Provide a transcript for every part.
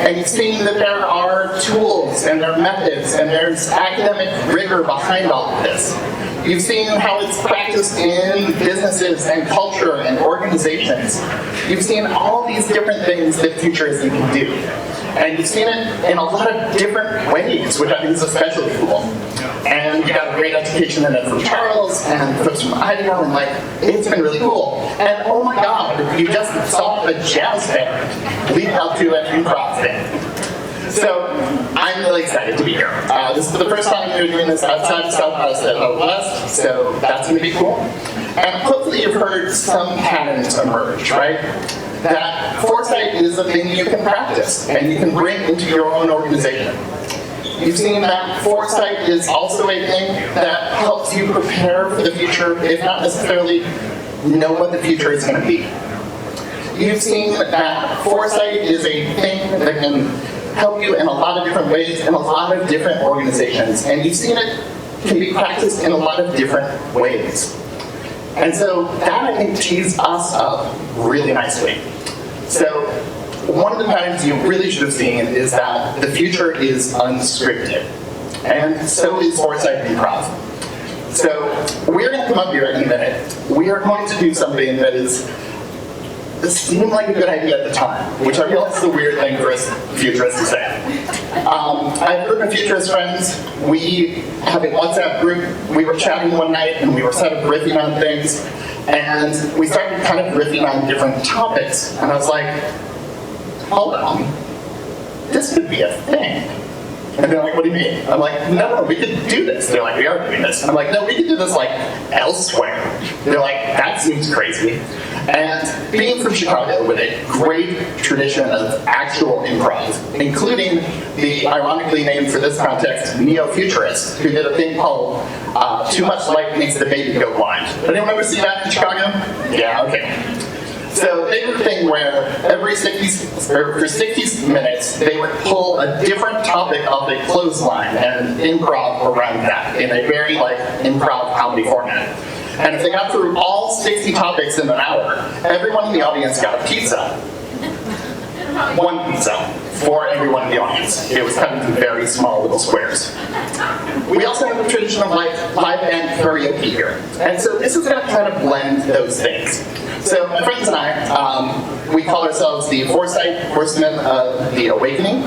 And you've seen that there are tools and there are methods and there's academic rigor behind all of this. You've seen how it's practiced in businesses and culture and organizations. You've seen all these different things that futurism can do. And you've seen it in a lot of different ways, which I think is especially cool. And you got a great education in it from Charles and folks from Idaho, and it's been really cool. And oh my God, you just saw a jazz band lead up to an improv thing. So I'm really excited to be here. This is the first time we're doing this outside of Southwest at West, so that's going to be cool. And hopefully you've heard some patterns emerge, right? That foresight is a thing you can practice and you can bring into your own organization. You've seen that foresight is also a thing that helps you prepare for the future, if not necessarily know what the future is going to be. You've seen that foresight is a thing that can help you in a lot of different ways in a lot of different organizations. And you've seen it can be practiced in a lot of different ways. And so that, I think, tees us up really nicely. So one of the patterns you really should have seen is that the future is unscripted. And so is Foresight Improv. So we're going to come up here in a minute. We are going to do something that this seemed like a good idea at the time, which I realize is a weird thing for us futurists to say. I have a group of futurist friends. We have a WhatsApp group. We were chatting one night and we were sort of riffing on things. And we started kind of riffing on different topics. And I was like, hold on, this could be a thing. And they're like, what do you mean? I'm like, no, we could do this. They're like, we are doing this. I'm like, no, we could do this elsewhere. They're like, that seems crazy. And being from Chicago with a great tradition of actual improv, including the ironically named for this context, neo-futurists, who did a thing called Too Much Light Makes the Baby Go Blind. Anyone ever see that in Chicago? Yeah, okay. So they did a thing where for 60 minutes, they would pull a different topic off a clothesline and improv around that in a very improv comedy format. And if they got through all 60 topics in an hour, everyone in the audience got a pizza. One pizza for everyone in the audience. It was cut into very small little squares. We also have the tradition of live band karaoke here. And so this is going to kind of blend those things. So my friends and I, we call ourselves the Foresight Horsemen of the Awakening.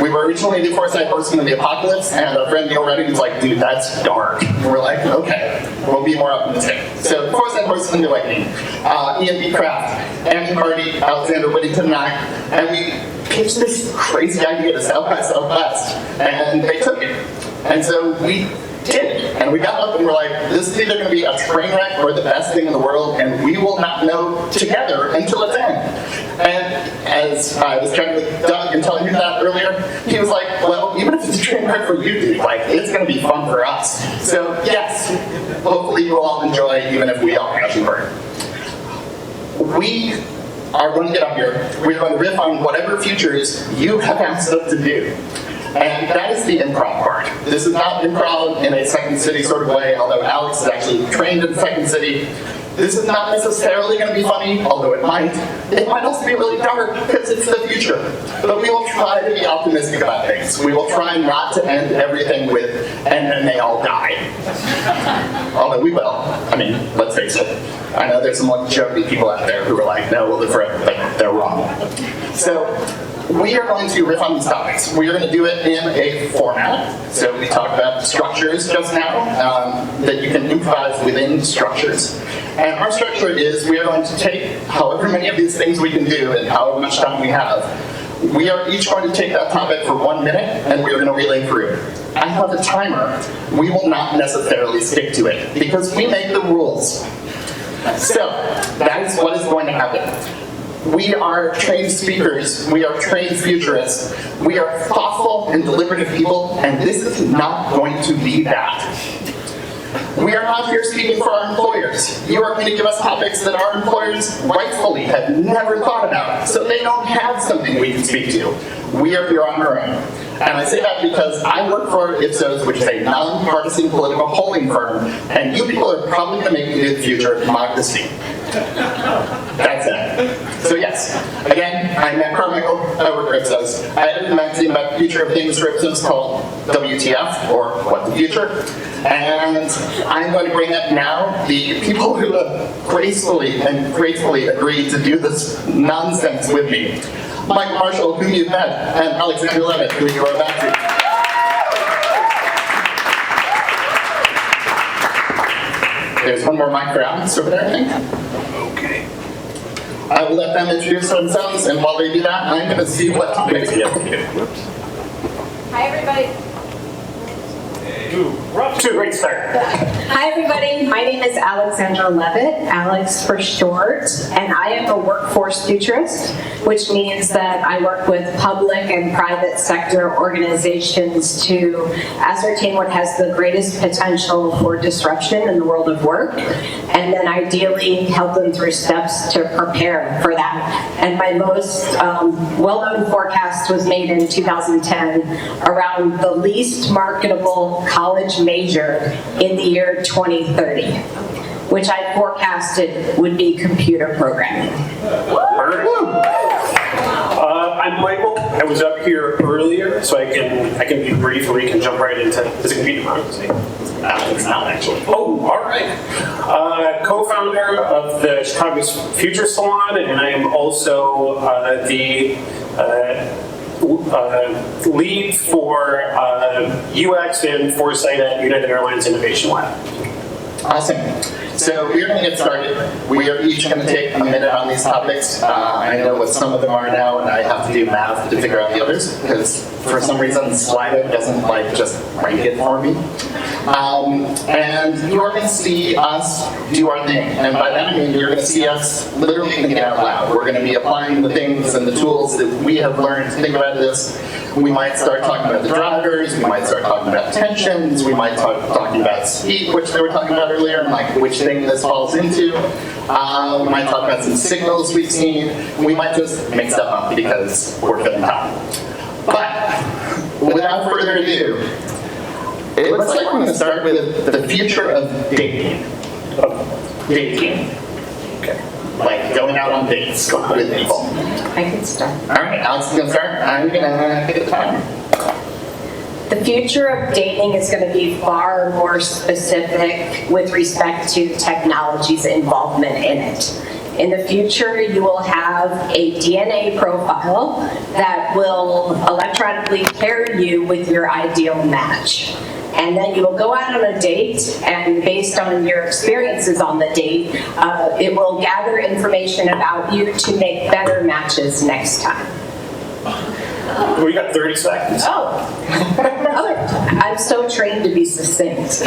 We were originally the Foresight Horsemen of the Apocalypse, and our friend Neil Redding was like, dude, that's dark. And we're like, okay, we'll be more optimistic. So Foresight Horsemen of the Awakening, Ian B. Kraft, Andy Hardy, Alexandra Whittington, and I, and we pitched this crazy idea to South by Southwest, and they took it. And so we did it. And we got up and we're like, this is either going to be a train wreck or the best thing in the world, and we will not know together until it's end. And as I was chatting with Doug and telling him that earlier, he was like, well, even if it's a train wreck for you, dude, it's going to be fun for us. So yes, hopefully you will all enjoy, even if we all crash and burn. We are going to get up here. We're going to riff on whatever futures you have asked us to do. And that is the improv part. This is not improv in a Second City sort of way, although Alex is actually trained in Second City. This is not necessarily going to be funny, although it might. It might also be really dark because it's the future. But we will try to be optimistic about things. We will try not to end everything with, and then they all die. Although we will. I mean, let's face it. I know there's some jokey people out there who are like, no, we'll live forever, but they're wrong. So we are going to riff on these topics. We are going to do it in a format. So we talked about structures just now, that you can improvise within structures. And our structure is we are going to take however many of these things we can do and however much time we have. We are each going to take that topic for 1 minute and we are going to relay through. I have a timer. We will not necessarily stick to it because we make the rules. So that is what is going to happen. We are trained speakers, we are trained futurists, we are thoughtful and deliberative people, and this is not going to be that. We are not here speaking for our employers. You are going to give us topics that our employers rightfully have never thought about, so they don't have something we can speak to. We are here on our own. And I say that because I work for Ipsos, which is a non-partisan political polling firm, and you people are probably going to make me do the future of democracy. That's it. So yes, again, I'm at Carmichael, I work at Ipsos. I edited a magazine about the future of things for Ipsos called WTF, or What the Future. And I'm going to bring up now the people who have gracefully and gratefully agreed to do this nonsense with me. Michael Marshall, whom you've met, and Alexandra Levit, who you are about to. There's one more mic for Alex over there, I think. Okay. I will let them introduce themselves, and while they do that, I'm going to see what topics we have to do. Hi, everybody. We're off to a great start. Hi, everybody. My name is Alexandra Levit, Alex for short, and I am a workforce futurist, which means that I work with public and private sector organizations to ascertain what has the greatest potential for disruption in the world of work, and then ideally help them through steps to prepare for that. And my most well-known forecast was made in 2010 around the least marketable college major in the year 2030, which I forecasted would be computer programming. I'm Michael. I was up here earlier, so I can be brief, or we can jump right into this computer programming. It's not actually. Oh, all right. Co-founder of the Chicago's Future Salon, and I am also the lead for UX and Foresight at United Airlines Innovation Lab. Awesome. So we're going to get started. We are each going to take a minute on these topics. I know what some of them are now, and I have to do math to figure out the others, because for some reason Slido doesn't just rank it for me. And you're going to see us do our thing. And by that I mean you're going to see us literally thinking out loud. We're going to be applying the things and the tools that we have learned to think about this. We might start talking about the drivers, we might start talking about tensions, we might start talking about speed, which they were talking about earlier, and like which thing this falls into. We might talk about some signals we've seen. We might just make stuff up because we're feeling hot. But without further ado, it looks like we're going to start with the future of dating. Dating. Okay. Like going out on dates with people. I can start. All right, Alex is going to start. I'm going to pick the time. The future of dating is going to be far more specific with respect to technology's involvement in it. In the future, you will have a DNA profile that will electronically pair you with your ideal match. And then you will go out on a date, and based on your experiences on the date, it will gather information about you to make better matches next time. We got 30 seconds. I'm so trained to be succinct.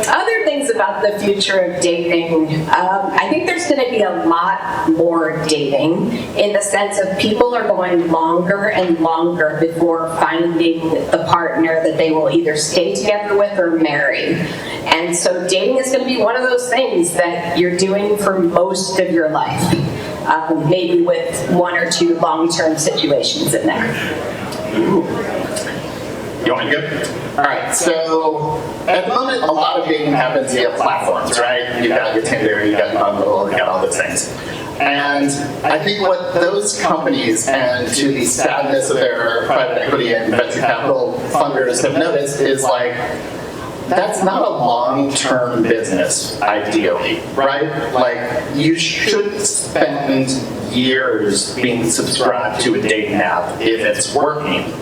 Other things about the future of dating, I think there's going to be a lot more dating in the sense of people are going longer and longer before finding the partner that they will either stay together with or marry. And so dating is going to be one of those things that you're doing for most of your life. Maybe with one or two long-term situations in there. Ooh. You want me to go? All right, so at the moment, a lot of dating happens via platforms, right? You've got your Tinder, you've got Bumble, you've got all those things. And I think what those companies, and to the sadness of their private equity and venture capital funders have noticed, is like, that's not a long-term business, ideally, right? Like, you should spend years being subscribed to a dating app if it's working.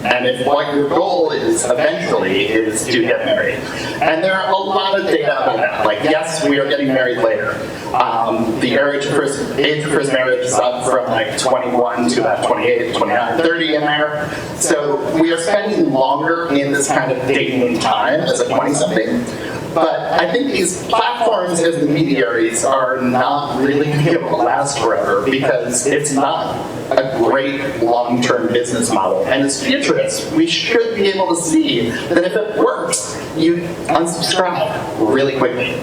And if what your goal is eventually is to get married. And there are a lot of data about that. Like, yes, we are getting married later. The age of first marriage is up from like 21 to about 28, 29, 30 in there. So we are spending longer in this kind of dating time as a 20-something. But I think these platforms as intermediaries are not really going to be able to last forever because it's not a great long-term business model. And as futurists, we should be able to see that if it works, you unsubscribe really quickly.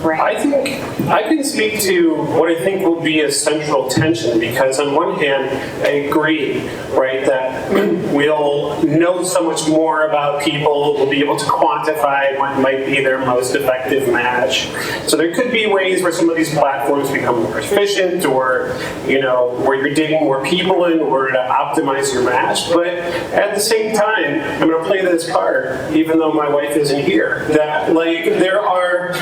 Right. I think I can speak to what I think will be a central tension, because on one hand, I agree, right, that we'll know so much more about people, we'll be able to quantify what might be their most effective match. So there could be ways where some of these platforms become more efficient, or, you know, where you're digging more people in order to optimize your match. But at the same time, I'm going to play this card, even though my wife isn't here, that, like, there are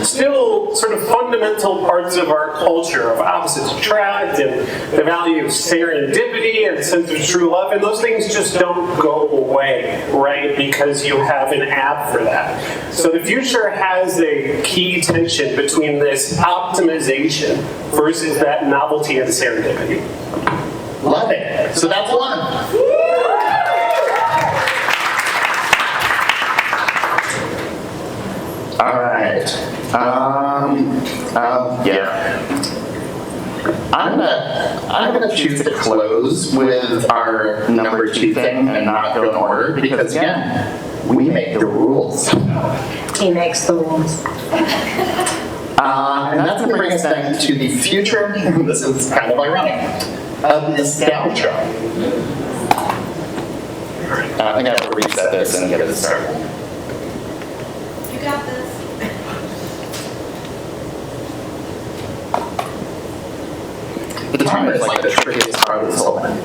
still sort of fundamental parts of our culture of opposites attract, and the value of serendipity and the sense of true love, and those things just don't go away, right? Because you have an app for that. So the future has a key tension between this optimization versus that novelty and serendipity. Love it. So that's one. All right. Yeah. I'm gonna choose to close with our number 2 thing and not go in order, because again, we make the rules. He makes the rules. And that's going to bring us then to the future. This is kind of ironic. Of nostalgia. I think I have to reset this and get it started. You got this. The timer is like the trickiest part of this whole thing.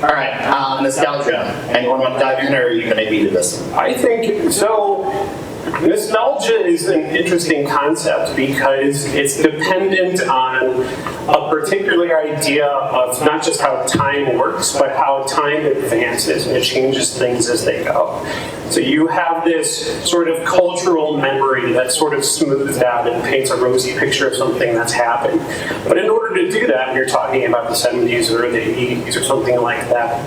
All right, nostalgia. Anyone want to dive in, or are you going to beat this? I think so. Nostalgia is an interesting concept because it's dependent on a particular idea of not just how time works, but how time advances, and it changes things as they go. So you have this sort of cultural memory that's sort of smoothed out and paints a rosy picture of something that's happened. But in order to do that, when you're talking about the 70s or the 80s or something like that,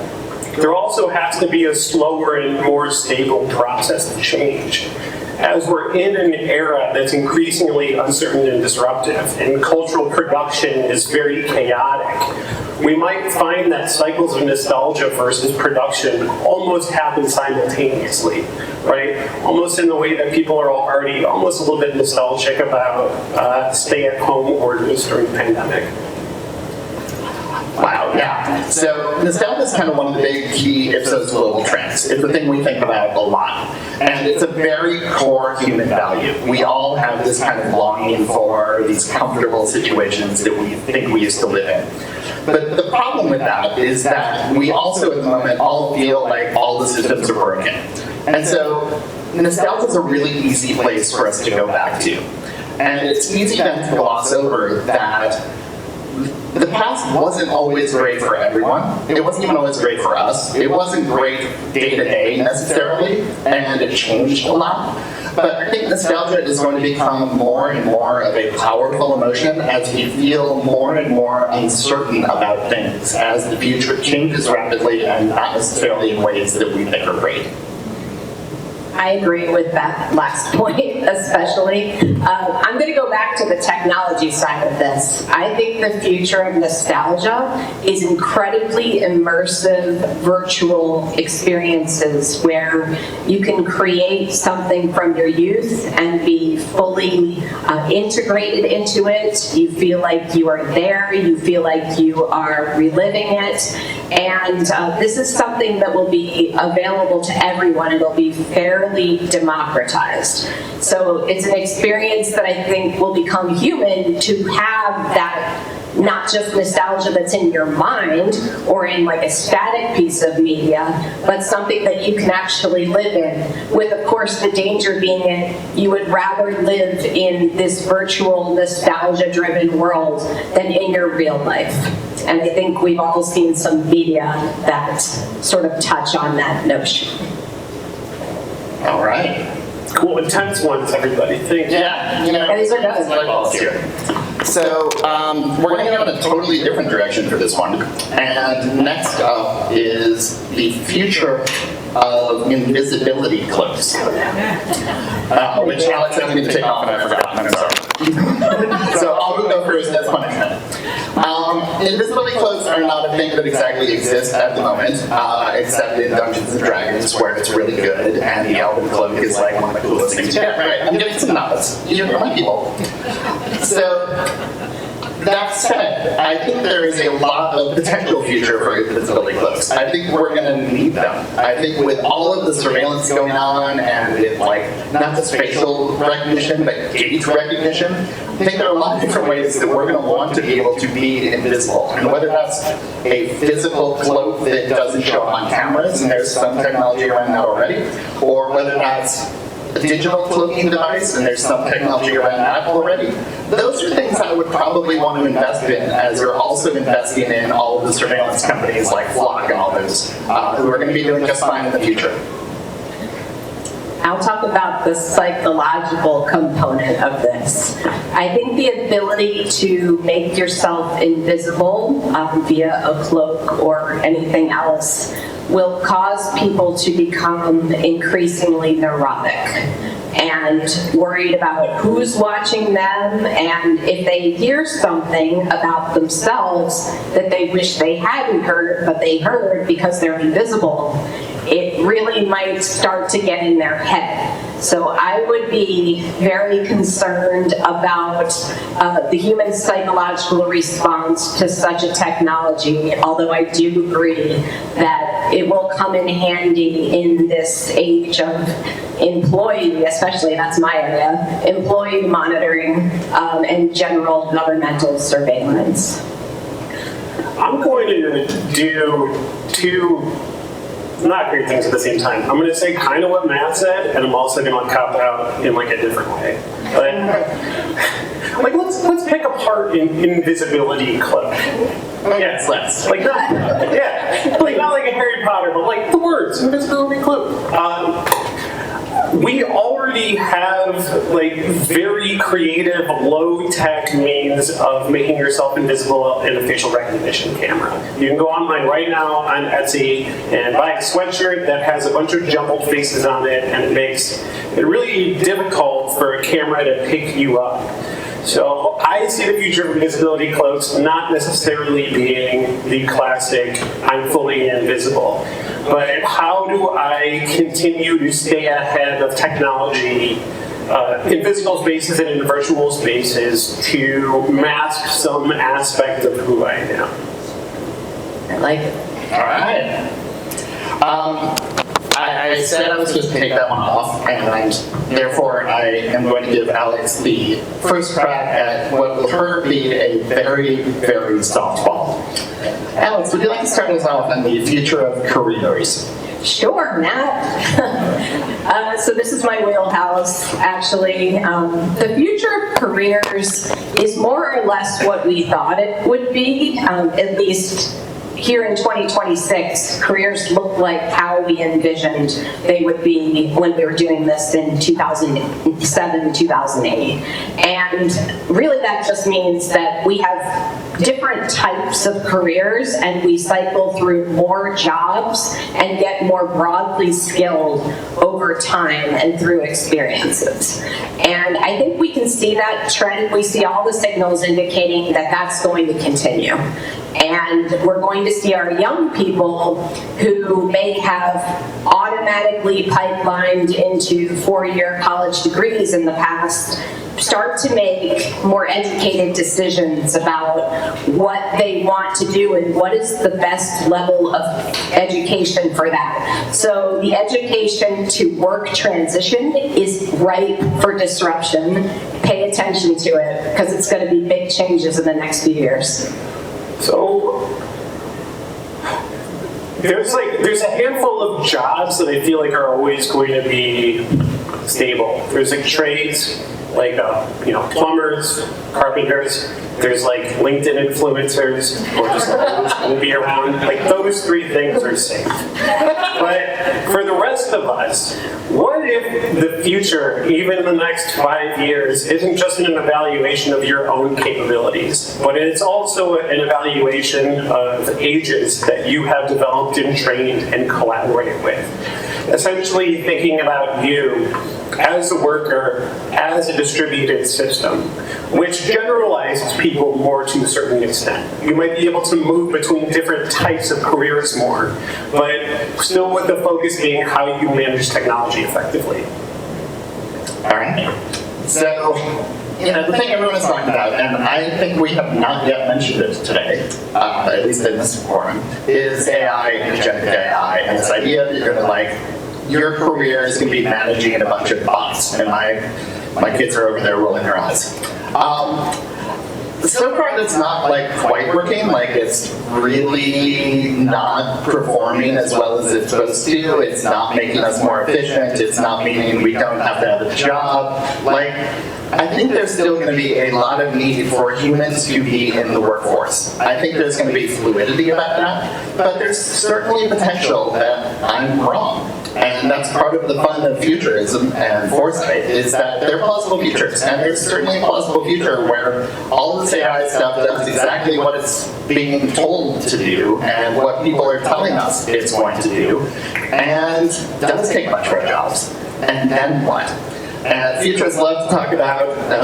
there also has to be a slower and more stable process of change. As we're in an era that's increasingly uncertain and disruptive, and cultural production is very chaotic, we might find that cycles of nostalgia versus production almost happen simultaneously, right? Almost in the way that people are already almost a little bit nostalgic about stay-at-home orders during the pandemic. Wow, yeah. So nostalgia is kind of one of the big key Ipsos global trends. It's the thing we think about a lot. And it's a very core human value. We all have this kind of longing for these comfortable situations that we think we used to live in. But the problem with that is that we also at the moment all feel like all the systems are broken. And so nostalgia is a really easy place for us to go back to. And it's easy then to gloss over that the past wasn't always great for everyone. It wasn't even always great for us. It wasn't great day to day necessarily, and it changed a lot. But I think nostalgia is going to become more and more of a powerful emotion as we feel more and more uncertain about things, as the future changes rapidly and not necessarily in ways that we think are great. I agree with that last point, especially. I'm going to go back to the technology side of this. I think the future of nostalgia is incredibly immersive virtual experiences where you can create something from your youth and be fully integrated into it. You feel like you are there, you feel like you are reliving it, and this is something that will be available to everyone. It'll be fairly democratized. So it's an experience that I think will become human to have that, not just nostalgia that's in your mind or in like a static piece of media, but something that you can actually live in, with of course the danger being that you would rather live in this virtual nostalgia driven world than in your real life. And I think we've all seen some media that sort of touch on that notion. All right. Cool, intense ones, everybody. Thank you. Yeah, you know, And these are guys. here. So we're going to go in a totally different direction for this one. And next up is the future of invisibility cloaks. Which Alex asked me to take off and I forgot. I'm sorry. So I'll go first as punishment. Invisibility cloaks are not a thing that exactly exists at the moment, except in Dungeons and Dragons, where it's really good, and the Elven cloak is like one of the coolest things. Yeah, right. I'm getting some nods. You're my people. So, that said, I think there is a lot of potential future for invisibility cloaks. I think we're going to need them. I think with all of the surveillance going on, and with not just facial recognition, but gaze recognition, I think there are a lot of different ways that we're going to want to be able to be invisible. And whether that's a physical cloak that doesn't show up on cameras, and there's some technology around that already, or whether that's a digital cloaking device, and there's some technology around that already. Those are things I would probably want to invest in, as we're also investing in all of the surveillance companies like Flock and all those who are going to be doing just fine in the future. I'll talk about the psychological component of this. I think the ability to make yourself invisible via a cloak or anything else will cause people to become increasingly neurotic and worried about who's watching them, and if they hear something about themselves that they wish they hadn't heard, but they heard because they're invisible, it really might start to get in their head. So I would be very concerned about the human psychological response to such a technology, although I do agree that it will come in handy in this age of employee, especially that's my area, employee monitoring and general governmental surveillance. I'm going to do two not great things at the same time. I'm going to say kind of what Matt said, and I'm also going to cop out in a different way. But let's pick apart an invisibility cloak. Yes, let's. Not like a Harry Potter, but the words invisibility cloak. We already have very creative, low-tech means of making yourself invisible in a facial recognition camera. You can go online right now on Etsy and buy a sweatshirt that has a bunch of jumbled faces on it, and it makes it really difficult for a camera to pick you up. So I see the future of invisibility cloaks not necessarily being the classic, I'm fully invisible, but how do I continue to stay ahead of technology in physical spaces and in virtual spaces to mask some aspect of who I am? I like it. All right. I said I was going to take that one off, and therefore I am going to give Alex the first crack at what will her be a very, very softball. Alex, would you like to start us off on the future of careers? Sure, Matt. So this is my wheelhouse, actually. The future of careers is more or less what we thought it would be, at least here in 2026, careers look like how we envisioned they would be when we were doing this in 2007, 2008. And really that just means that we have different types of careers, and we cycle through more jobs and get more broadly skilled over time and through experiences. And I think we can see that trend. We see all the signals indicating that that's going to continue. And we're going to see our young people who may have automatically pipelined into 4-year college degrees in the past start to make more educated decisions about what they want to do and what is the best level of education for that. So the education to work transition is ripe for disruption. Pay attention to it, because it's going to be big changes in the next few years. So there's a handful of jobs that I feel like are always going to be stable. There's trades like plumbers, carpenters. There's LinkedIn influencers, or just those who will be around. Those 3 things are safe. But for the rest of us, what if the future, even in the next 5 years, isn't just an evaluation of your own capabilities, but it's also an evaluation of agents that you have developed and trained and collaborated with? essentially thinking about you as a worker, as a distributed system, which generalizes people more to a certain extent. You might be able to move between different types of careers more, but still with the focus being how you manage technology effectively. All right. So, the thing everyone's talking about, and I think we have not yet mentioned it today, at least in this forum, is AI and agentic AI, and this idea that you're gonna your career is gonna be managing a bunch of bots, and my kids are over there rolling their eyes. So far, that's not quite working. It's really not performing as well as it's supposed to. It's not making us more efficient. It's not meaning we don't have to have a job. I think there's still going to be a lot of need for humans to be in the workforce. I think there's going to be fluidity about that, but there's certainly potential that I'm wrong. And that's part of the fun of futurism and foresight, is that there are plausible futures. And there's certainly a plausible future where all this AI stuff does exactly what it's being told to do and what people are telling us it's going to do, and does take a bunch of our jobs. And then what? And futurists love to talk about, they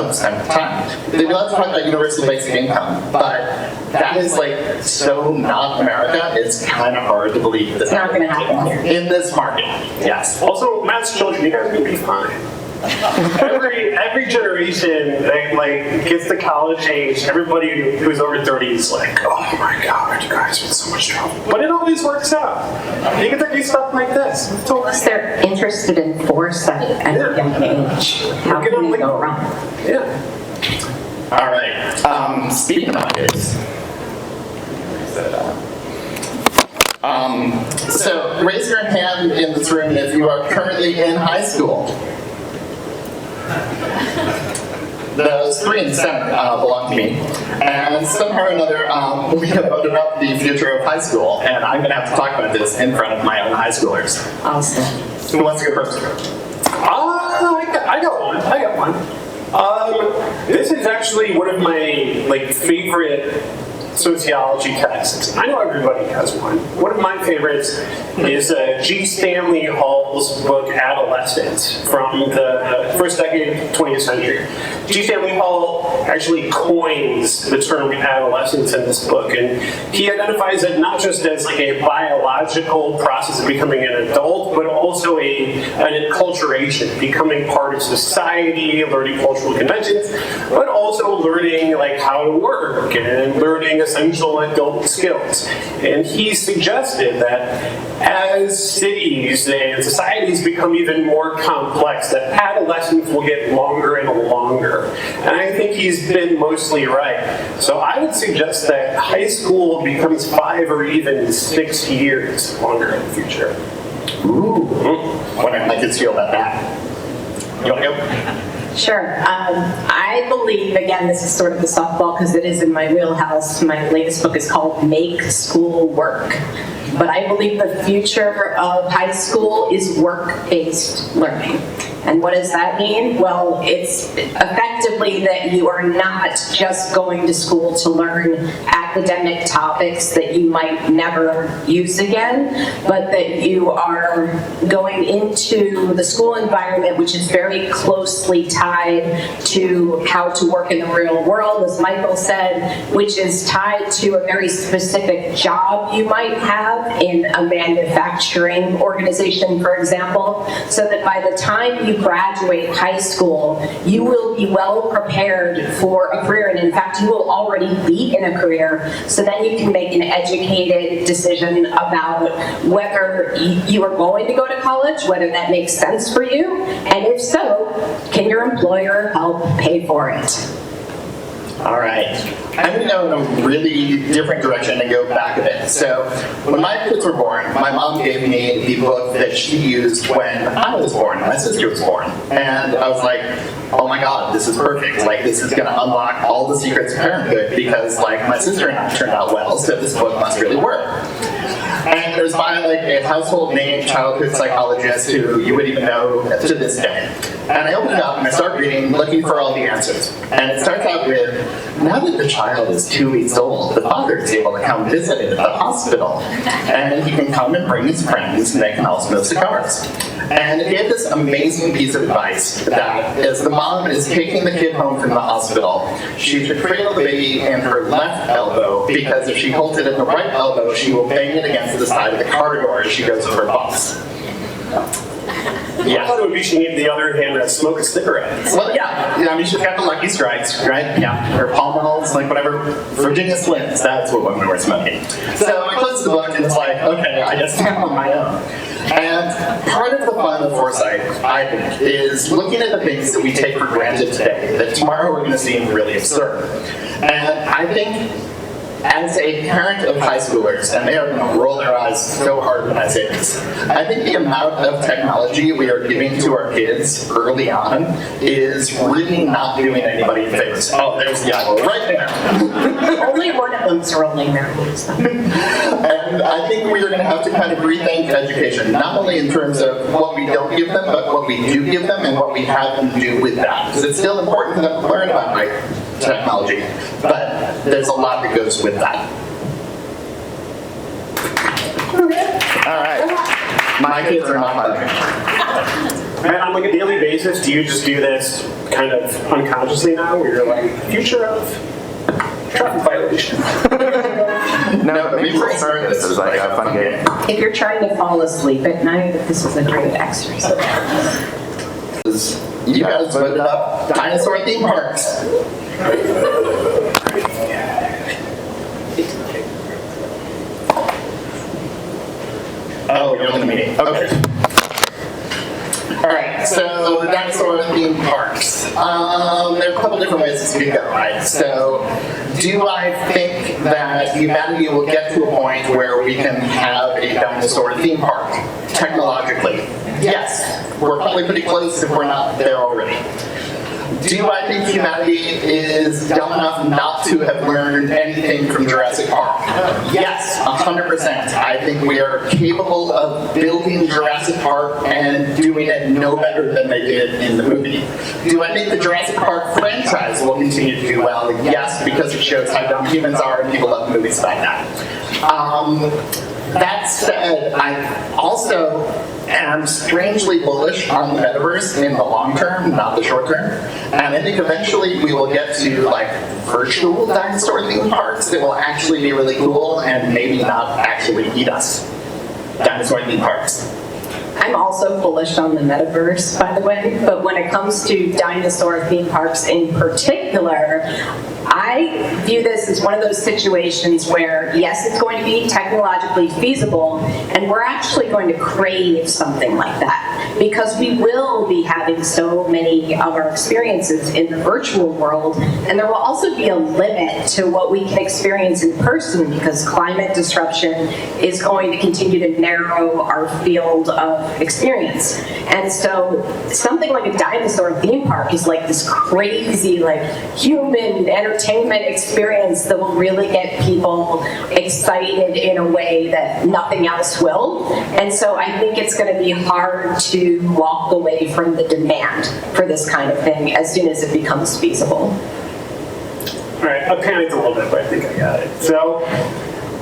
love to talk about universal basic income, but that is so not America, it's kind of hard to believe It's not going to happen here. in this market. Yes. Also, mass children, you guys are gonna be fine. Every generation that gets to college age, everybody who's over 30 is like, oh my god, you guys are in so much trouble. But it always works out. You get to do stuff like this. Unless they're interested in foresight at a young age. How can we go wrong? Yeah. All right. Speaking about kids. So raise your hand in this room if you are currently in high school. Those three in the center belong to me. And somehow or another, we have opened up the future of high school, and I'm going to have to talk about this in front of my own high schoolers. Awesome. Who wants to go first? I got one. This is actually one of my favorite sociology texts. I know everybody has one. One of my favorites is G. Stanley Hall's book Adolescence from the first decade of the 20th century. G. Stanley Hall actually coins the term adolescence in this book, and he identifies it not just as a biological process of becoming an adult, but also an enculturation, becoming part of society, learning cultural conventions, but also learning how to work and learning essential adult skills. And he suggested that as cities and societies become even more complex, that adolescence will get longer and longer. And I think he's been mostly right. So I would suggest that high school becomes 5 or even 6 years longer in the future. Ooh. Wondering how my kids feel about that. You want to go? Sure. I believe, again, this is sort of the softball because it is in my wheelhouse. My latest book is called Make School Work. But I believe the future of high school is work-based learning. And what does that mean? Well, it's effectively that you are not just going to school to learn academic topics that you might never use again, but that you are going into the school environment, which is very closely tied to how to work in the real world, as Michael said, which is tied to a very specific job you might have in a manufacturing organization, for example, so that by the time you graduate high school, you will be well prepared for a career, and in fact, you will already be in a career, so then you can make an educated decision about whether you are going to go to college, whether that makes sense for you, and if so, can your employer help pay for it? All right. I'm going to go in a really different direction and go back a bit. So, when my kids were born, my mom gave me the book that she used when I was born, my sister was born. And I was like, oh my god, this is perfect. This is going to unlock all the secrets of parenthood because, my sister and I turned out well, so this book must really work. And it was by a household name childhood psychologist who you would even know to this day. And I open it up and I start reading, looking for all the answers. And it starts out with, now that the child is 2 weeks old, the father is able to come visit it at the hospital. And he can come and bring his friends, and they can all smoke cigars. And it gave this amazing piece of advice that as the mom is taking the kid home from the hospital, she should cradle the baby in her left elbow, because if she holds it in the right elbow, she will bang it against the side of the car door as she goes to her bus. I thought it would be she needed the other hand to smoke a cigarette. Well, yeah. I mean, she's got the Lucky Strikes, right? Yeah. Or Pall Malls, like whatever. Virginia Slims, that's what women were smoking. So I close the book and it's like, okay, I just stand on my own. And part of the fun of Foresight, I think, is looking at the things that we take for granted today that tomorrow we're going to seem really absurd. And I think as a parent of high schoolers, and they are going to roll their eyes so hard when I say this, I think the amount of technology we are giving to our kids early on is really not doing anybody favors. Oh, there's the eyeball right there. Only one of them's rolling their eyes. And I think we are going to have to kind of rethink education, not only in terms of what we don't give them, but what we do give them and what we have them do with that. Because it's still important for them to learn about technology, but there's a lot that goes with that. All right. My kids are not bugging. And on like a daily basis, do you just do this kind of unconsciously now, where you're like, future of traffic violation? No, but maybe we'll start this as like a fun game. If you're trying to fall asleep at night, this is a great exercise. You guys voted up dinosaur theme parks. Oh, you're in the meeting. Okay. All right, so the dinosaur theme parks. There are a couple different ways this could go, right? So, do I think that humanity will get to a point where we can have a dinosaur theme park technologically? Yes. We're probably pretty close if we're not there already. Do I think humanity is dumb enough not to have learned anything from Jurassic Park? Yes, 100%. I think we are capable of building Jurassic Park and doing it no better than they did in the movie. Do I think the Jurassic Park franchise will continue to do well? Yes, because it shows how dumb humans are and people love movies about that. That said, I also am strangely bullish on the metaverse in the long term, not the short term. And I think eventually we will get to like virtual dinosaur theme parks that will actually be really cool and maybe not actually eat us. Dinosaur theme parks. I'm also bullish on the metaverse, by the way, but when it comes to dinosaur theme parks in particular, I view this as one of those situations where, yes, it's going to be technologically feasible, and we're actually going to crave something like that, because we will be having so many of our experiences in the virtual world, and there will also be a limit to what we can experience in person, because climate disruption is going to continue to narrow our field of experience. And so something like a dinosaur theme park is like this crazy, like human entertainment experience that will really get people excited in a way that nothing else will. And so I think it's going to be hard to walk away from the demand for this kind of thing as soon as it becomes feasible. All right, I panicked a little bit, but I think I got it. So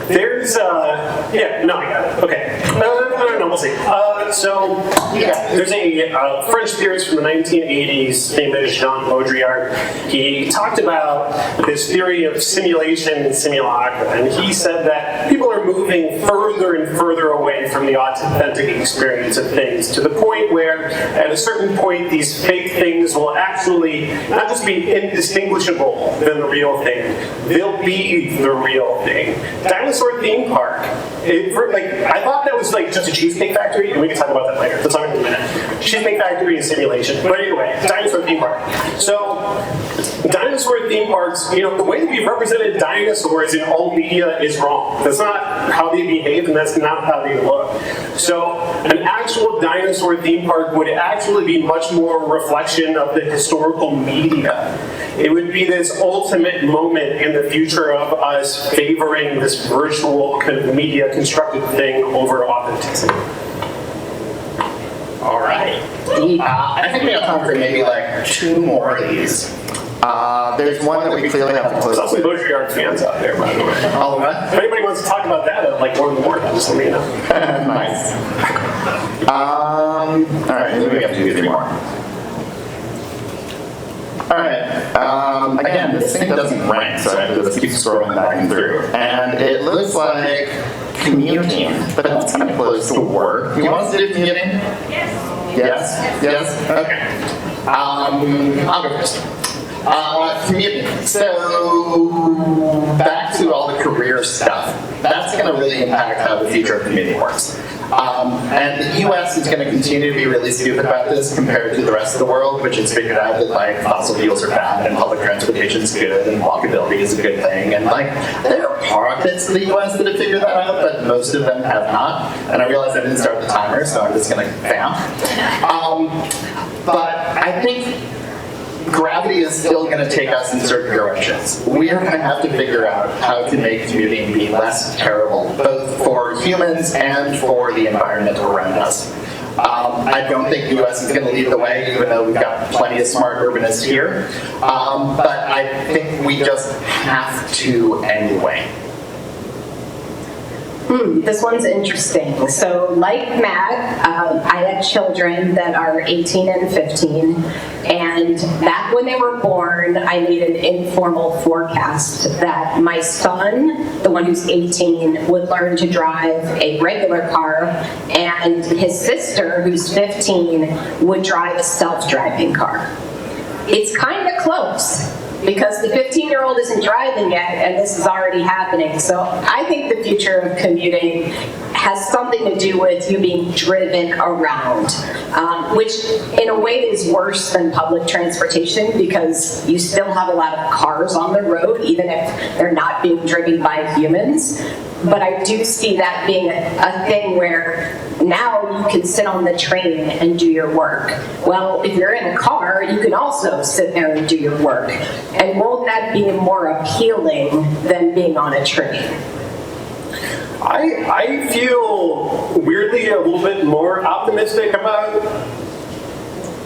there's, I got it. Okay. No, we'll see. There's a French theorist from the 1980s named Jean Baudrillard. He talked about this theory of simulation and simulacra, and he said that people are moving further and further away from the authentic experience of things, to the point where, at a certain point, these fake things will actually not just be indistinguishable than the real thing, they'll be the real thing. Dinosaur theme park. I thought that was like just a Cheesecake Factory, and we can talk about that later. Let's talk about it in a minute. Cheesecake Factory and simulation. But anyway, dinosaur theme park. So, dinosaur theme parks, the way that we've represented dinosaurs in all media is wrong. That's not how they behave, and that's not how they look. So, an actual dinosaur theme park would actually be much more a reflection of the historical media. It would be this ultimate moment in the future of us favoring this virtual kind of media constructed thing over authenticity. All right. I think we have time for maybe like 2 more of these. There's one that we clearly have to close. There's also Bougie Yard fans out there, by the way. All of what? If anybody wants to talk about that at like 1 in the morning, just let me know. Nice. All right, maybe we have to do 3 more. All right. Again, this thing doesn't rank, so I have to just keep scrolling back and through. And it looks like commuting, but that's kind of close to work. You want us to do commuting? Yes. Yes? Okay. I'll go first. Commuting. So, back to all the career stuff. That's going to really impact how the future of commuting works. And the US is going to continue to be really stupid about this compared to the rest of the world, which has figured out that like fossil fuels are bad and public transportation is good and walkability is a good thing. And like there are pockets of the US that have figured that out, but most of them have not. And I realized I didn't start the timer, so I'm just going to bam. But I think gravity is still going to take us in certain directions. We are going to have to figure out how to make commuting be less terrible, both for humans and for the environment around us. I don't think the US is going to lead the way, even though we've got plenty of smart urbanists here. But I think we just have to anyway. This one's interesting. So, like Matt, I had children that are 18 and 15, and back when they were born, I made an informal forecast that my son, the one who's 18, would learn to drive a regular car, and his sister, who's 15, would drive a self-driving car. It's kind of close, because the 15-year-old isn't driving yet, and this is already happening. So I think the future of commuting has something to do with you being driven around, which in a way is worse than public transportation because you still have a lot of cars on the road, even if they're not being driven by humans. But I do see that being a thing where now you can sit on the train and do your work. Well, if you're in a car, you can also sit there and do your work. And won't that be more appealing than being on a train? I feel weirdly a little bit more optimistic about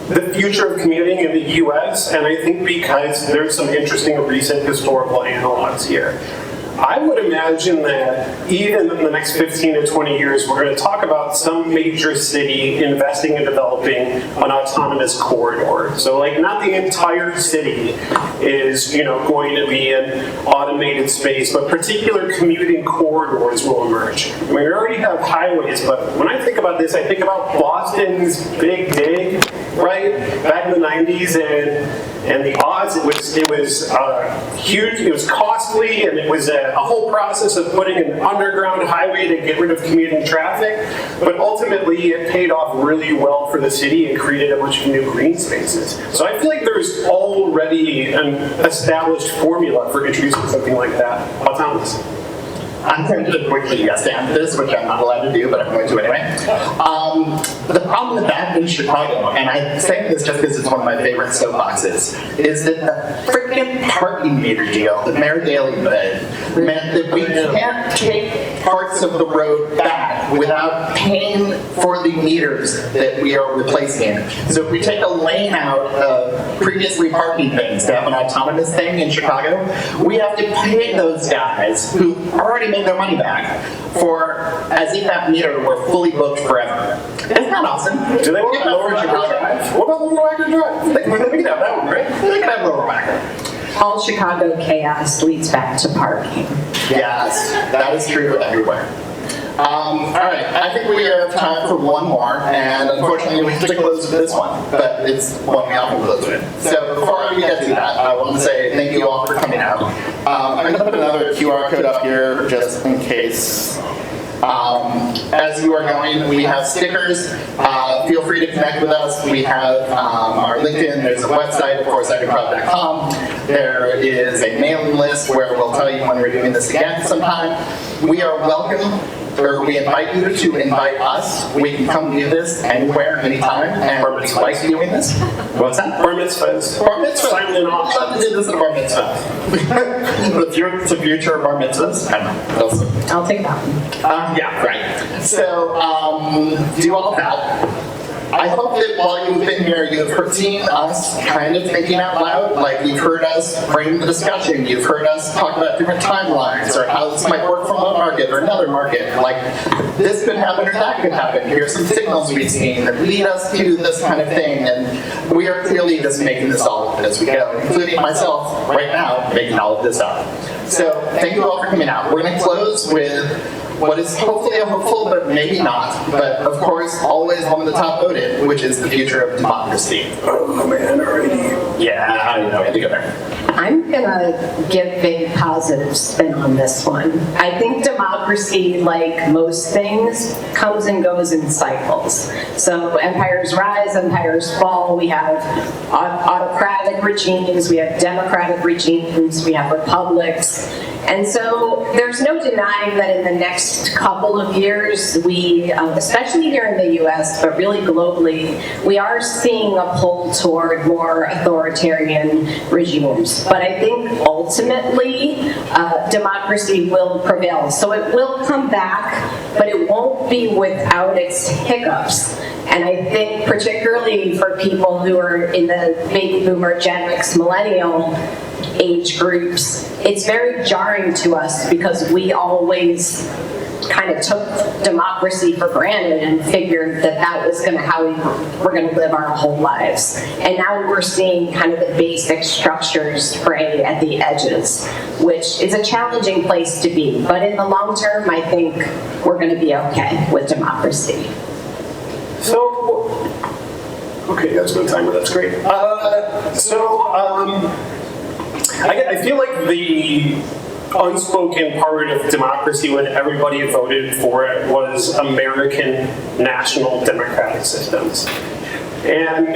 the future of commuting in the US, and I think because there's some interesting recent historical analogs here. I would imagine that even in the next 15 to 20 years, we're going to talk about some major city investing and developing an autonomous corridor. So like not the entire city is, going to be an automated space, but particular commuting corridors will emerge. I mean, we already have highways, but when I think about this, I think about Boston's Big Dig, right? Back in the 90s and the odds, it was huge, it was costly, and it was a whole process of putting an underground highway to get rid of commuting traffic, but ultimately it paid off really well for the city and created a bunch of new green spaces. So I feel like there's already an established formula for introducing something like that, autonomous. I'm going to quickly yes and this, which I'm not allowed to do, but I'm going to anyway. The problem with that in Chicago, and I say this just because it's one of my favorite soapboxes, is that the freaking parking meter deal that Mayor Daley did meant that we can't take parts of the road back without paying for the meters that we are replacing. So if we take a lane out of previously parking things to have an autonomous thing in Chicago, we have to pay those guys who already made their money back for as if that meter were fully booked forever. Isn't that awesome? Do they want Lower Chicago Drive? What about Lower Wacker Drive? They can have that one, right? They can have Lower Wacker. All Chicago chaos leads back to parking. Yes, that is true everywhere. All right, I think we have time for one more, and unfortunately we have to close with this one, but it's one we often close with. So before we get to that, I want to say thank you all for coming out. I'm going to put another QR code up here just in case. As you are going, we have stickers. Feel free to connect with us. We have our LinkedIn. There's a website, foresightimprov.com. There is a mailing list where we'll tell you when we're doing this again sometime. We are welcome, or we invite you to invite us. We can come do this anywhere, anytime, and we like doing this. What's that? Bar mitzvahs. Bar mitzvahs. Silent I'd love to do this at a bar mitzvah. The future of bar mitzvahs. I don't know. I'll take that one. Yeah, right. So, do all of that. I hope that while you've been here, you've seen us kind of thinking out loud. Like, you've heard us frame the discussion. You've heard us talk about different timelines or how this might work from one market or another market. Like, this could happen or that could happen. Here's some signals we've seen that lead us to this kind of thing. And we are clearly just making this all up as we go, including myself right now making all of this up. So thank you all for coming out. We're going to close with what is hopefully a hopeful, but maybe not, but of course always one of the top voted, which is the future of democracy. Oh man, already? Yeah, you know, we had to go there. I'm gonna give big positive spin on this one. I think democracy, like most things, comes and goes in cycles. So empires rise, empires fall. We have autocratic regimes, we have democratic regimes, we have republics. And so there's no denying that in the next couple of years, we, especially here in the US, but really globally, we are seeing a pull toward more authoritarian regimes. But I think ultimately, democracy will prevail. So it will come back, but it won't be without its hiccups. And I think particularly for people who are in the baby boomer, Gen X, millennial age groups, it's very jarring to us because we always kind of took democracy for granted and figured that that was going to how we're going to live our whole lives. And now we're seeing kind of the basic structures fray at the edges, which is a challenging place to be. But in the long term, I think we're going to be okay with democracy. So, okay, that's no timer, that's great. I feel like the unspoken part of democracy when everybody voted for it was American national democratic systems. And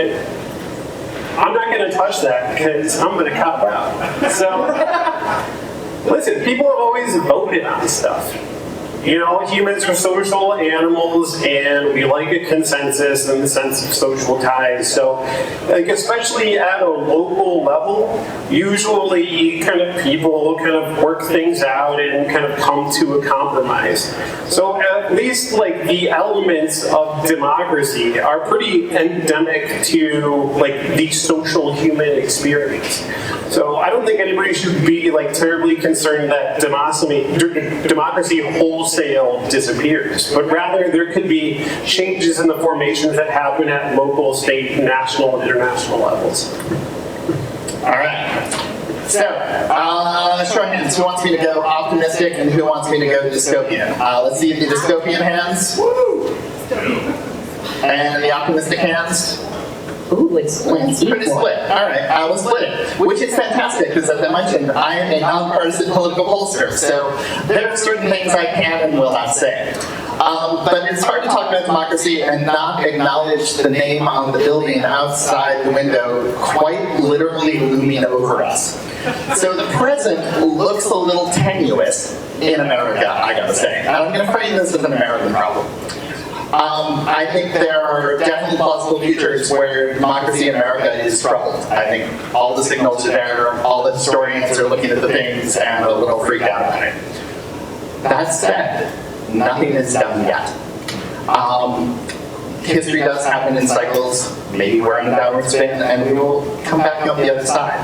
I'm not going to touch that because I'm going to cop out. So, listen, people have always voted on stuff. You know, humans are social animals, and we like a consensus and the sense of social ties. So, like, especially at a local level, usually kind of people kind of work things out and kind of come to a compromise. So at least like the elements of democracy are pretty endemic to like the social human experience. So I don't think anybody should be like terribly concerned that democracy wholesale disappears, but rather there could be changes in the formations that happen at local, state, national, and international levels. All right. So, show of hands. Who wants me to go optimistic and who wants me to go dystopian? Let's see the dystopian hands. Woo! And the optimistic hands. Ooh, it's pretty split. All right, we'll split it, which is fantastic because, as I mentioned, I am a nonpartisan political pollster, so there are certain things I can and will not say. But it's hard to talk about democracy and not acknowledge the name on the building outside the window quite literally looming over us. So the present looks a little tenuous in America, I gotta say. And I'm gonna frame this as an American problem. I think there are definitely plausible futures where democracy in America is troubled. I think all the signals are there, all the historians are looking at the things and a little freaked out about it. That said, nothing is done yet. History does happen in cycles. Maybe we're in a downward spin and we will come back up the other side.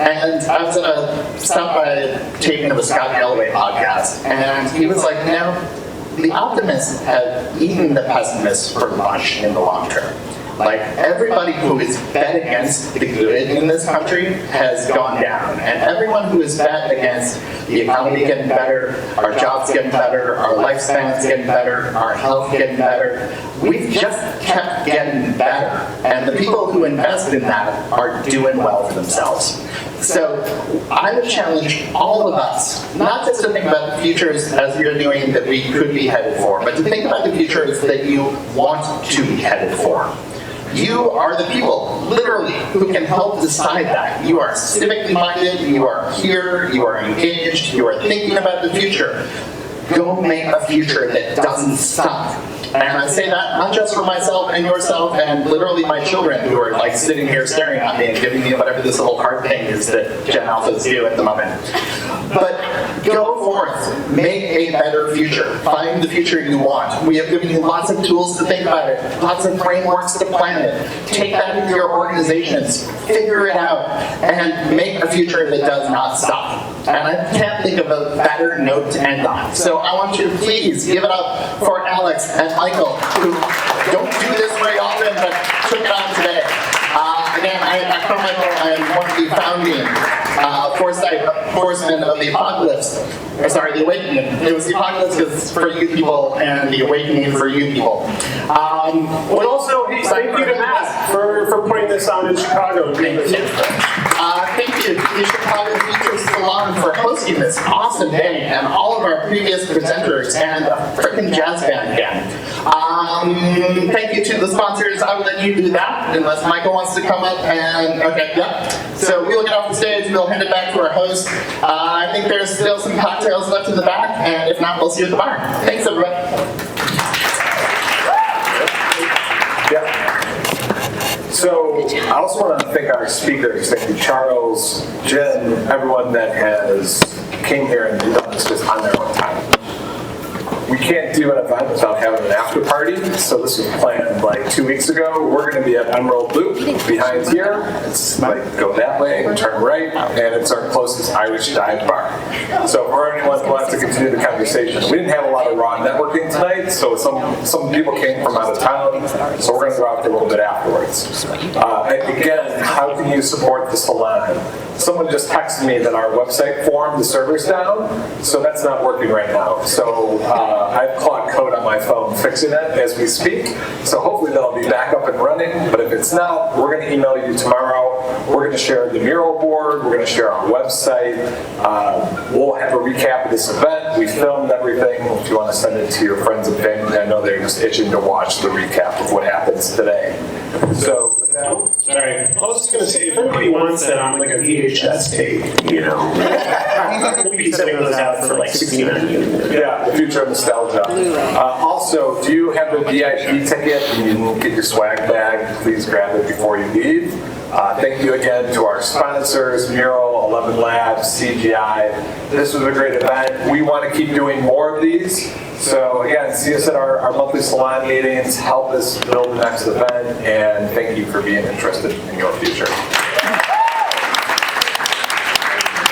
And I was at a stop by taping of a Scott Galloway podcast, and he was like, the optimists have eaten the pessimists for lunch in the long term. Like, everybody who is bet against the good in this country has gone down. And everyone who is bet against the economy getting better, our jobs getting better, our lifespans getting better, our health getting better, we've just kept getting better. And the people who invest in that are doing well for themselves. So I would challenge all of us, not just to think about the futures as we are doing that we could be headed for, but to think about the futures that you want to be headed for. You are the people, literally, who can help decide that. You are civically minded, you are here, you are engaged, you are thinking about the future. Go make a future that doesn't suck. And I say that not just for myself and yourself and literally my children who are like sitting here staring at me and giving me whatever this little heart thing is that Gen Alphas do at the moment. But go forth, make a better future. Find the future you want. We have given you lots of tools to think about it, lots of frameworks to plan it. Take that into your organizations, figure it out, and make a future that does not stop. And I can't think of a better note to end on. So I want you to please give it up for Alex and Michael, who don't do this very often, but took it on today. Again, I'm Carmichael. I'm one of the founding Foresight horsemen of the apocalypse. Or sorry, the awakening. It was the apocalypse because for you people, and the awakening for you people. Well, also, thank you to Matt for putting this on in Chicago. Thank you to the Chicago Feature Salon for hosting this awesome day, and all of our previous presenters, and a freaking jazz band again. Thank you to the sponsors. I will let you do that, unless Michael wants to come up and, okay, yep. So we'll get off the stage, we'll hand it back to our host. I think there's still some cocktails left in the back, and if not, we'll see you at the bar. Thanks, everybody. Yeah. So I also want to thank our speakers. Thank you, Charles, Jen, everyone that has came here and done this just on their own time. We can't do an event without having an after party, so this was planned like 2 weeks ago. We're going to be at Emerald Loop behind here. It's like go that way, turn right, and it's our closest Irish dive bar. So for anyone who wants to continue the conversation, we didn't have a lot of raw networking tonight, so some people came from out of town, so we're going to go out there a little bit afterwards. Again, how can you support the salon? Someone just texted me that our website form, the server's down, so that's not working right now. So I've clocked code on my phone fixing it as we speak, so hopefully that'll be back up and running, but if it's not, we're going to email you tomorrow. We're going to share the mural board, we're going to share our website, we'll have a recap of this event, we filmed everything. If you want to send it to your friends and family, I know they're just itching to watch the recap of what happens today. So, All right. I was just going to say, if anybody wants that on like a VHS tape, you know, we'll be sending those out for like 16 minutes. yeah, the future of nostalgia. Also, do you have a VIP ticket and you didn't get your swag bag? Please grab it before you leave. Thank you again to our sponsors, Mural, 11 Labs, CGI. This was a great event. We want to keep doing more of these. So again, see us at our monthly salon meetings, help us build the next event, and thank you for being interested in your future.